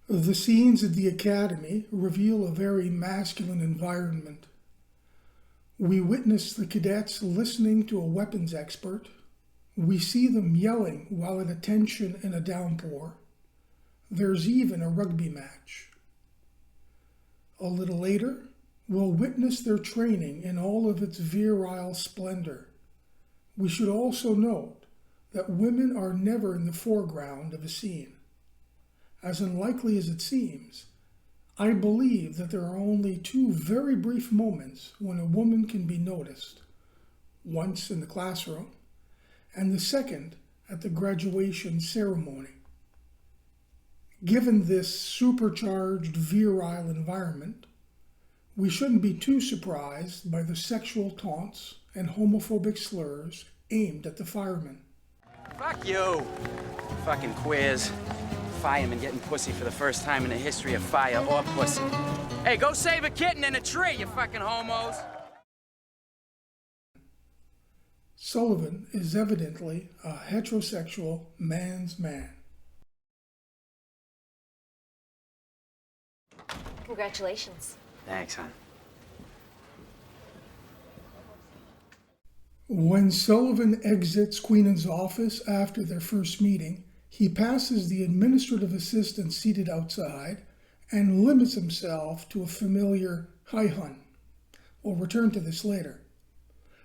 The scenes at the academy reveal a very masculine environment. We witness the cadets listening to a weapons expert. We see them yelling while at attention in a downpour. There's even a rugby match. A little later, we'll witness their training in all of its virile splendor. We should also note that women are never in the foreground of a scene. As unlikely as it seems, I believe that there are only two very brief moments when a woman can be noticed, once in the classroom, and the second at the graduation ceremony. Given this supercharged virile environment, we shouldn't be too surprised by the sexual taunts and homophobic slurs aimed at the firemen. Fuck you! Fucking queers. Firemen getting pussy for the first time in the history of fire or pussy. Hey, go save a kitten in a tree, you fucking homos! Sullivan is evidently a heterosexual man's man. Congratulations. Thanks, hon. When Sullivan exits Queenan's office after their first meeting, he passes the administrative assistant seated outside and limits himself to a familiar "Hi, hun." We'll return to this later.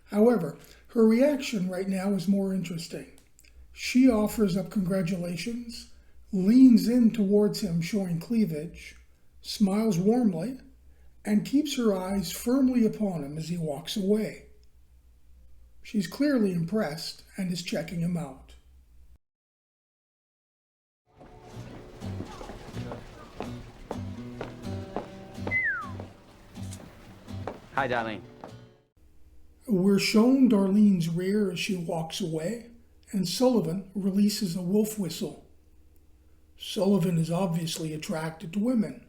However, her reaction right now is more interesting. She offers up congratulations, leans in towards him showing cleavage, smiles warmly, and keeps her eyes firmly upon him as he walks away. She's clearly impressed and is checking him out. Hi, Darlene. We're shown Darlene's rear as she walks away, and Sullivan releases a wolf whistle. Sullivan is obviously attracted to women.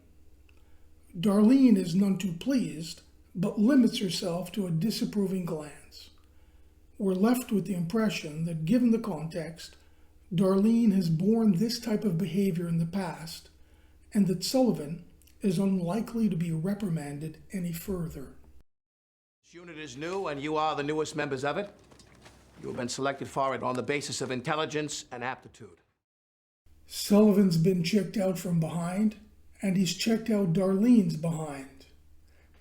Darlene is none too pleased, but limits herself to a disapproving glance. We're left with the impression that, given the context, Darlene has borne this type of behavior in the past, and that Sullivan is unlikely to be reprimanded any further. This unit is new, and you are the newest members of it. You have been selected for it on the basis of intelligence and aptitude. Sullivan's been checked out from behind, and he's checked out Darlene's behind.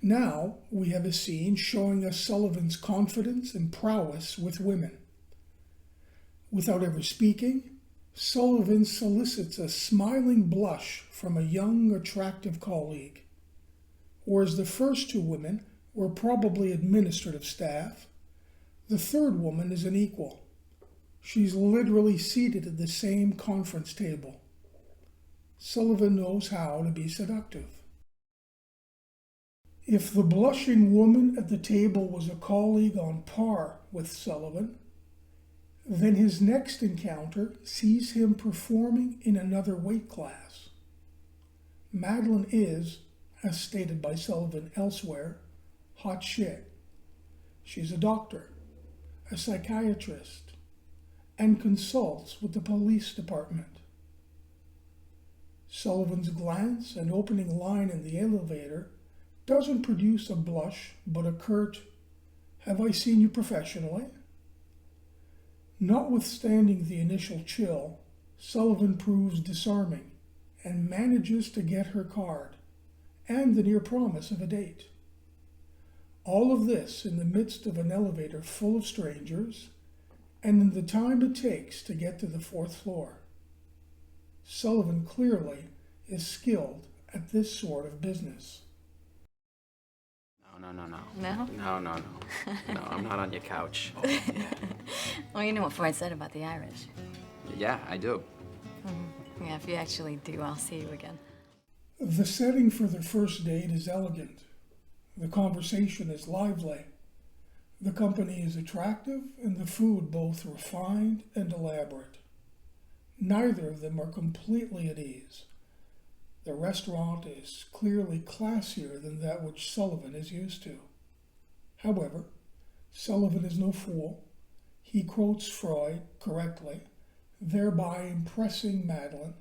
Now we have a scene showing us Sullivan's confidence and prowess with women. Without ever speaking, Sullivan solicits a smiling blush from a young, attractive colleague. Whereas the first two women were probably administrative staff, the third woman is an equal. She's literally seated at the same conference table. Sullivan knows how to be seductive. If the blushing woman at the table was a colleague on par with Sullivan, then his next encounter sees him performing in another weight class. Madeline is, as stated by Sullivan elsewhere, hot shit. She's a doctor, a psychiatrist, and consults with the police department. Sullivan's glance and opening line in the elevator doesn't produce a blush, but a curt, "Have I seen you professionally?" Notwithstanding the initial chill, Sullivan proves disarming and manages to get her card and the near promise of a date. All of this in the midst of an elevator full of strangers and in the time it takes to get to the fourth floor. Sullivan clearly is skilled at this sort of business. No? No? No, I'm not on your couch. Well, you know what Freud said about the Irish. Yeah, I do. Mm-hmm. Yeah, if you actually do, I'll see you again. The setting for their first date is elegant. The conversation is lively. The company is attractive, and the food both refined and elaborate. Neither of them are completely at ease. The restaurant is clearly classier than that which Sullivan is used to. However, Sullivan is no fool. He quotes Freud correctly, thereby impressing Madeline,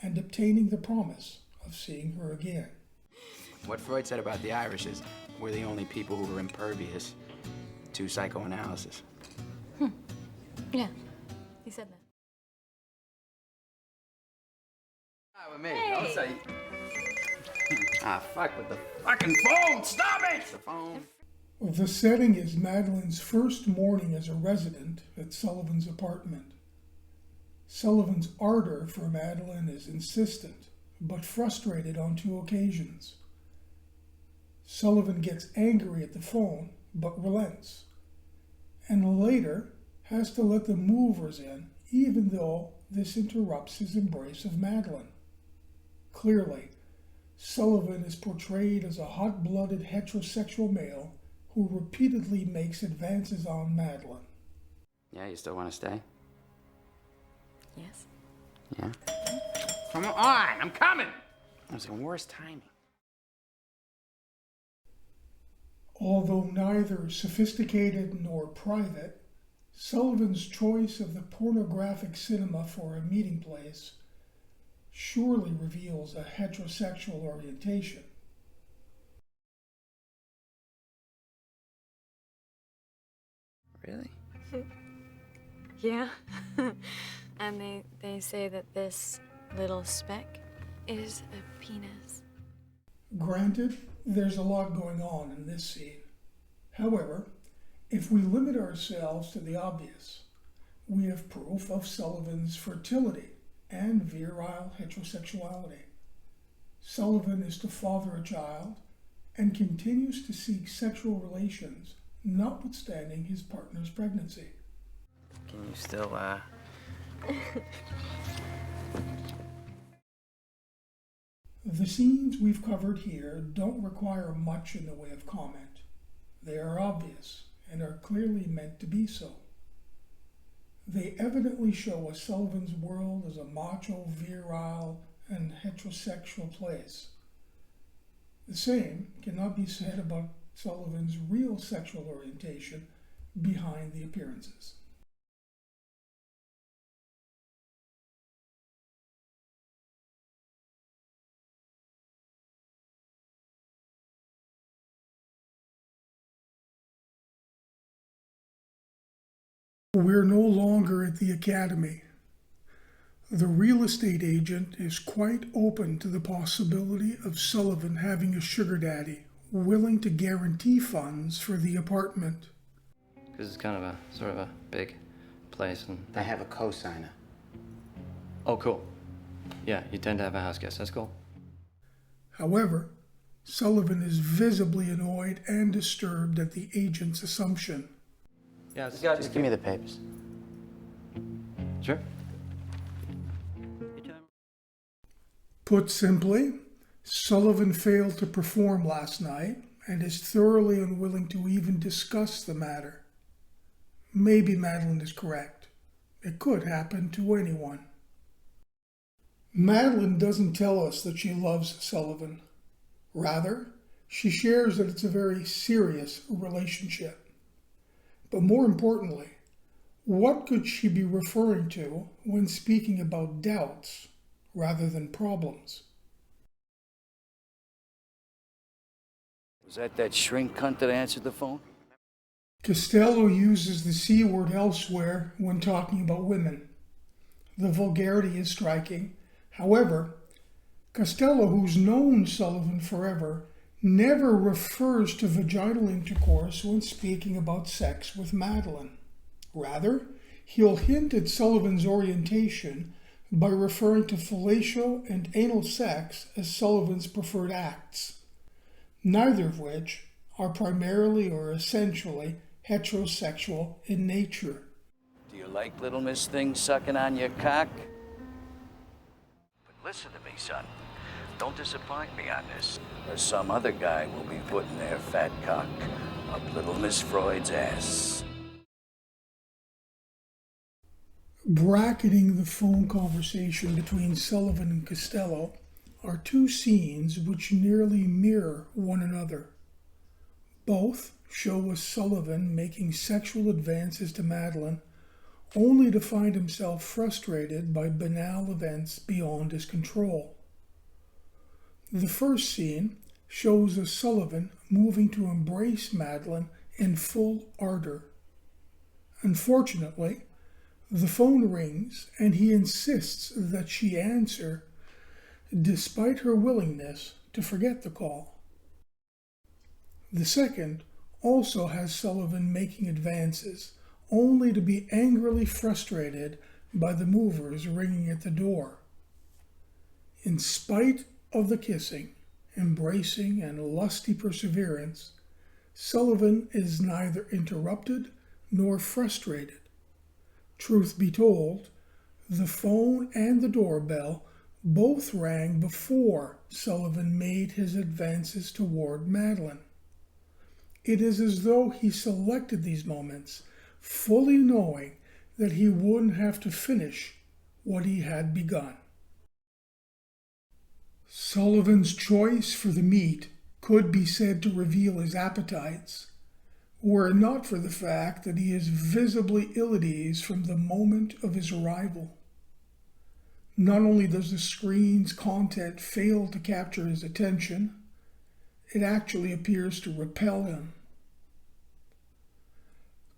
and obtaining the promise of seeing her again. What Freud said about the Irish is we're the only people who are impervious to psychoanalysis. Yeah, he said that. With me. Hey. Don't say. Fuck with the fucking phone! Stop it! The phone. The setting is Madeline's first morning as a resident at Sullivan's apartment. Sullivan's ardor for Madeline is insistent, but frustrated on 2 occasions. Sullivan gets angry at the phone, but relents, and later has to let the movers in, even though this interrupts his embrace of Madeline. Clearly, Sullivan is portrayed as a hot-blooded heterosexual male who repeatedly makes advances on Madeline. Yeah, you still want to stay? Yes. Yeah? Come on, I'm coming! It was the worst timing. Although neither sophisticated nor private, Sullivan's choice of the pornographic cinema for a meeting place surely reveals a heterosexual orientation. Really? Yeah. And they say that this little speck is a penis. Granted, there's a lot going on in this scene. However, if we limit ourselves to the obvious, we have proof of Sullivan's fertility and virile heterosexuality. Sullivan is to father a child and continues to seek sexual relations, notwithstanding his partner's pregnancy. Can you still, The scenes we've covered here don't require much in the way of comment. They are obvious and are clearly meant to be so. They evidently show us Sullivan's world as a macho, virile, and heterosexual place. The same cannot be said about Sullivan's real sexual orientation behind the appearances. We're no longer at the academy. The real estate agent is quite open to the possibility of Sullivan having a sugar daddy willing to guarantee funds for the apartment. Because it's kind of a sort of a big place, and I have a co-signer. oh, cool. Yeah, you tend to have a house guest. That's cool. However, Sullivan is visibly annoyed and disturbed at the agent's assumption. Yeah, Just give me the papers. Sure. Put simply, Sullivan failed to perform last night and is thoroughly unwilling to even discuss the matter. Maybe Madeline is correct. It could happen to anyone. Madeline doesn't tell us that she loves Sullivan. Rather, she shares that it's a very serious relationship. But more importantly, what could she be referring to when speaking about doubts rather than problems? Was that shrink cunt that answered the phone? Costello uses the C word elsewhere when talking about women. The vulgarity is striking. However, Costello, who's known Sullivan forever, never refers to vaginal intercourse when speaking about sex with Madeline. Rather, he'll hint at Sullivan's orientation by referring to fellatio and anal sex as Sullivan's preferred acts, neither of which are primarily or essentially heterosexual in nature. Do you like Little Miss Thing sucking on your cock? But listen to me, son. Don't disappoint me on this, or some other guy will be putting their fat cock up Little Miss Freud's ass. Bracketing the phone conversation between Sullivan and Costello are 2 scenes which nearly mirror one another. Both show us Sullivan making sexual advances to Madeline, only to find himself frustrated by banal events beyond his control. The first scene shows a Sullivan moving to embrace Madeline in full ardor. Unfortunately, the phone rings and he insists that she answer, despite her willingness to forget the call. The second also has Sullivan making advances, only to be angrily frustrated by the movers ringing at the door. In spite of the kissing, embracing, and lusty perseverance, Sullivan is neither interrupted nor frustrated. Truth be told, the phone and the doorbell both rang before Sullivan made his advances toward Madeline. It is as though he selected these moments, fully knowing that he wouldn't have to finish what he had begun. Sullivan's choice for the meat could be said to reveal his appetites, were it not for the fact that he is visibly ill at ease from the moment of his arrival. Not only does the screen's content fail to capture his attention, it actually appears to repel him.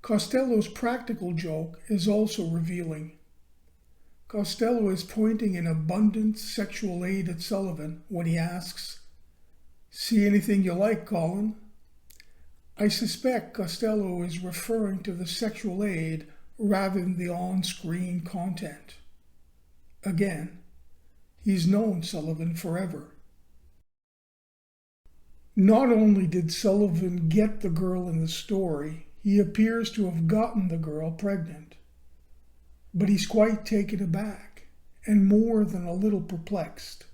Costello's practical joke is also revealing. Costello is pointing an abundant sexual aid at Sullivan when he asks, "See anything you like, Collin?" I suspect Costello is referring to the sexual aid rather than the on-screen content. Again, he's known Sullivan forever. Not only did Sullivan get the girl in the story, he appears to have gotten the girl pregnant. But he's quite taken aback, and more than a little perplexed.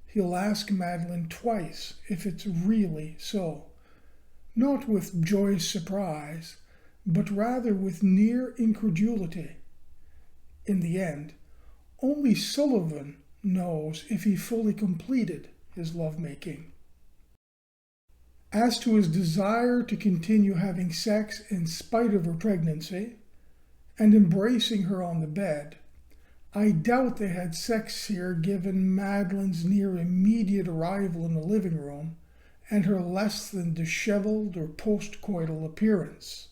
He'll ask Madeline twice if it's really so, not with joyous surprise, but rather with near incredulity. In the end, only Sullivan knows if he fully completed his lovemaking. As to his desire to continue having sex in spite of her pregnancy, and embracing her on the bed, I doubt they had sex here given Madeline's near immediate arrival in the living room and her less than disheveled or post-coital appearance.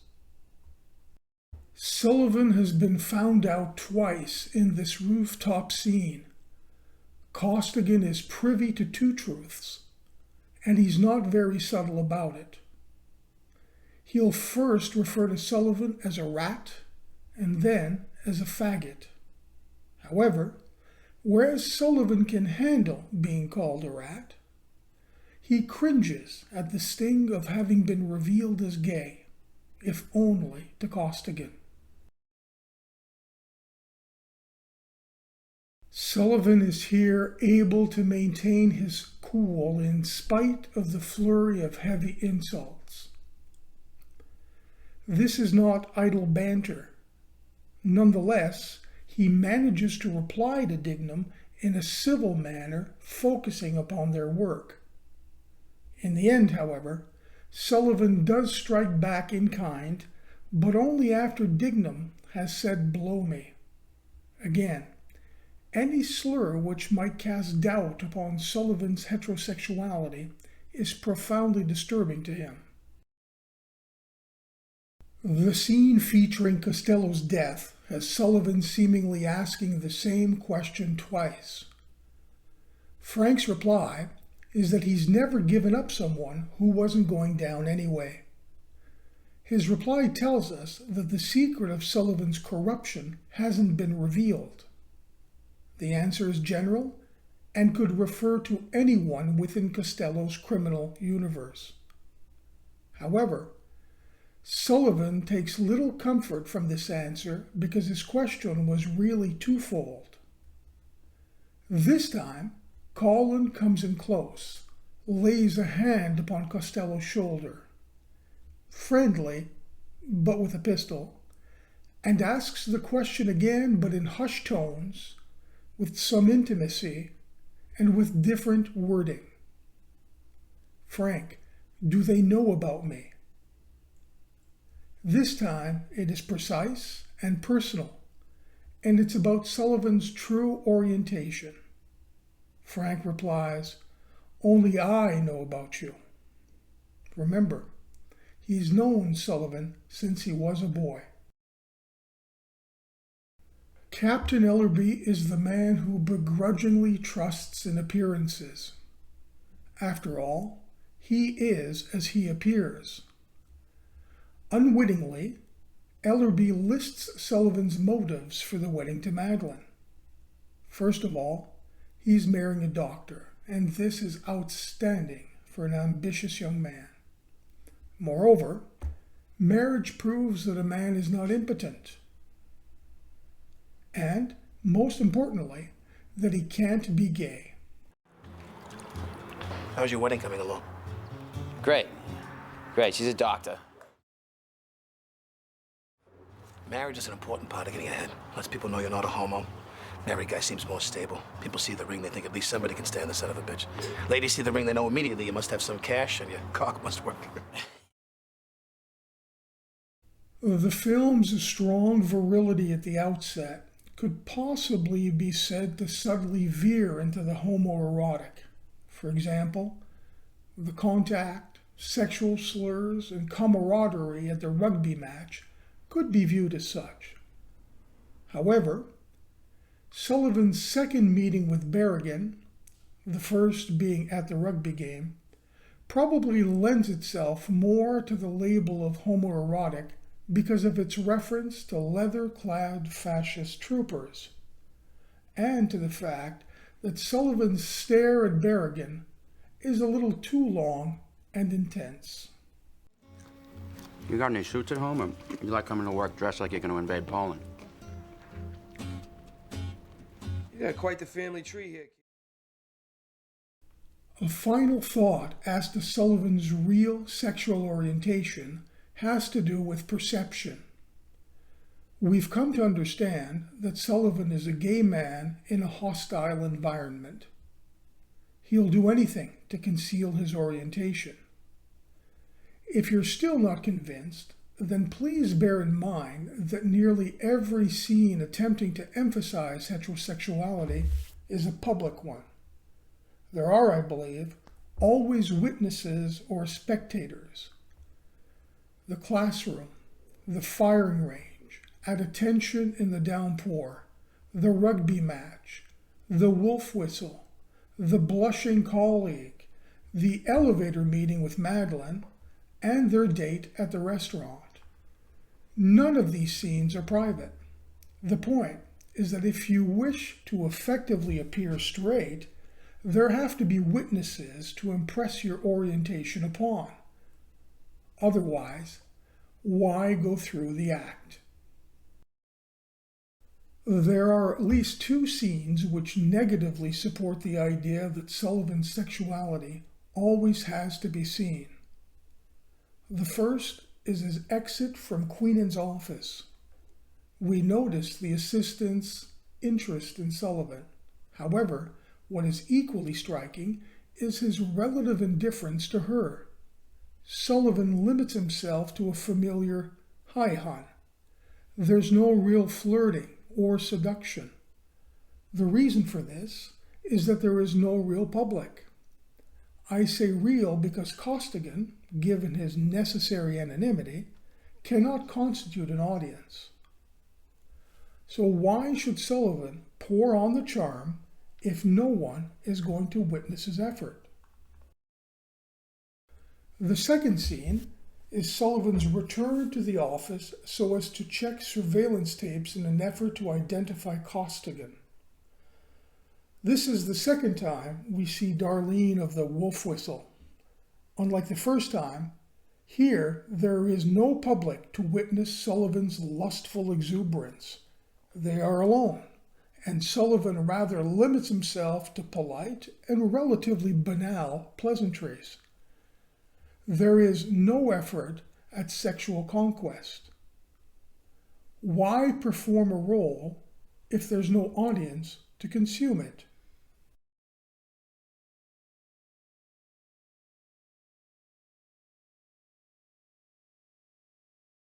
Sullivan has been found out twice in this rooftop scene. Costigan is privy to two truths, and he's not very subtle about it. He'll first refer to Sullivan as a rat, and then as a faggot. However, whereas Sullivan can handle being called a rat, he cringes at the sting of having been revealed as gay, if only to Costigan. Sullivan is here able to maintain his cool in spite of the flurry of heavy insults. This is not idle banter. Nonetheless, he manages to reply to Dignam in a civil manner, focusing upon their work. In the end, however, Sullivan does strike back in kind, but only after Dignam has said "blow me." Again, any slur which might cast doubt upon Sullivan's heterosexuality is profoundly disturbing to him. The scene featuring Costello's death has Sullivan seemingly asking the same question twice. Frank's reply is that he's never given up someone who wasn't going down anyway. His reply tells us that the secret of Sullivan's corruption hasn't been revealed. The answer is general and could refer to anyone within Costello's criminal universe. However, Sullivan takes little comfort from this answer because his question was really twofold. This time, Collin comes in close, lays a hand upon Costello's shoulder, friendly, but with a pistol, and asks the question again, but in hushed tones, with some intimacy, and with different wording. "Frank, do they know about me?" This time it is precise and personal, and it's about Sullivan's true orientation. Frank replies, "Only I know about you." Remember, he's known Sullivan since he was a boy. Captain Ellerby is the man who begrudgingly trusts in appearances. After all, he is as he appears. Unwittingly, Ellerby lists Sullivan's motives for the wedding to Magdalene. First of all, he's marrying a doctor, and this is outstanding for an ambitious young man. Moreover, marriage proves that a man is not impotent. And, most importantly, that he can't be gay. How's your wedding coming along? Great. Great, she's a doctor. Marriage is an important part of getting ahead. Lets people know you're not a homo. Married guy seems more stable. People see the ring, they think at least somebody can stand the son of a bitch. Ladies see the ring, they know immediately you must have some cash and your cock must work. The film's strong virility at the outset could possibly be said to subtly veer into the homoerotic. For example, the contact, sexual slurs, and camaraderie at the rugby match could be viewed as such. However, Sullivan's second meeting with Berrigan, the first being at the rugby game, probably lends itself more to the label of homoerotic because of its reference to leather-clad fascist troopers, and to the fact that Sullivan's stare at Berrigan is a little too long and intense. You got any suits at home, or you like coming to work dressed like you're going to invade Poland? You got quite the family tree here. A final thought as to Sullivan's real sexual orientation has to do with perception. We've come to understand that Sullivan is a gay man in a hostile environment. He'll do anything to conceal his orientation. If you're still not convinced, then please bear in mind that nearly every scene attempting to emphasize heterosexuality is a public one. There are, I believe, always witnesses or spectators. The classroom, the firing range, at attention in the downpour, the rugby match, the wolf whistle, the blushing colleague, the elevator meeting with Magdalene, and their date at the restaurant. None of these scenes are private. The point is that if you wish to effectively appear straight, there have to be witnesses to impress your orientation upon. Otherwise, why go through the act? There are at least two scenes which negatively support the idea that Sullivan's sexuality always has to be seen. The first is his exit from Queenan's office. We notice the assistant's interest in Sullivan. However, what is equally striking is his relative indifference to her. Sullivan limits himself to a familiar, "Hi, hon." There's no real flirting or seduction. The reason for this is that there is no real public. I say real because Costigan, given his necessary anonymity, cannot constitute an audience. So why should Sullivan pour on the charm if no one is going to witness his effort? The second scene is Sullivan's return to the office so as to check surveillance tapes in an effort to identify Costigan. This is the second time we see Darlene of the wolf whistle. Unlike the first time, here there is no public to witness Sullivan's lustful exuberance. They are alone, and Sullivan rather limits himself to polite and relatively banal pleasantries. There is no effort at sexual conquest. Why perform a role if there's no audience to consume it?